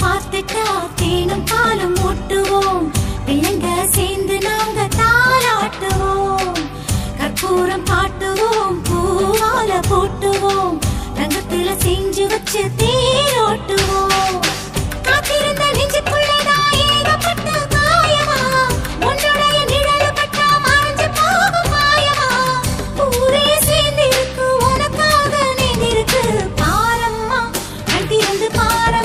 பார்த்துட்டா தேனும் பாலும் ஊட்டுவோம், பிள்ளைங்க சேர்ந்து நாங்க தாளாட்டுவோம். கற்பூரம் காட்டுவோம், பூவால போட்டுவோம், ரங்கத்துல செஞ்சு வச்சு தேரோட்டுவோம். காத்திருந்த நெஞ்சுக்குள்ளதான் ஏகப்பட்ட காயமா, உன்னுடைய நிழல் பட்டா மறைஞ்சு போகும் மாயமா. ஊரே சேர்ந்திருக்கு உனக்காக நீந்திருக்கு பாரம்மா, கண் திறந்து பார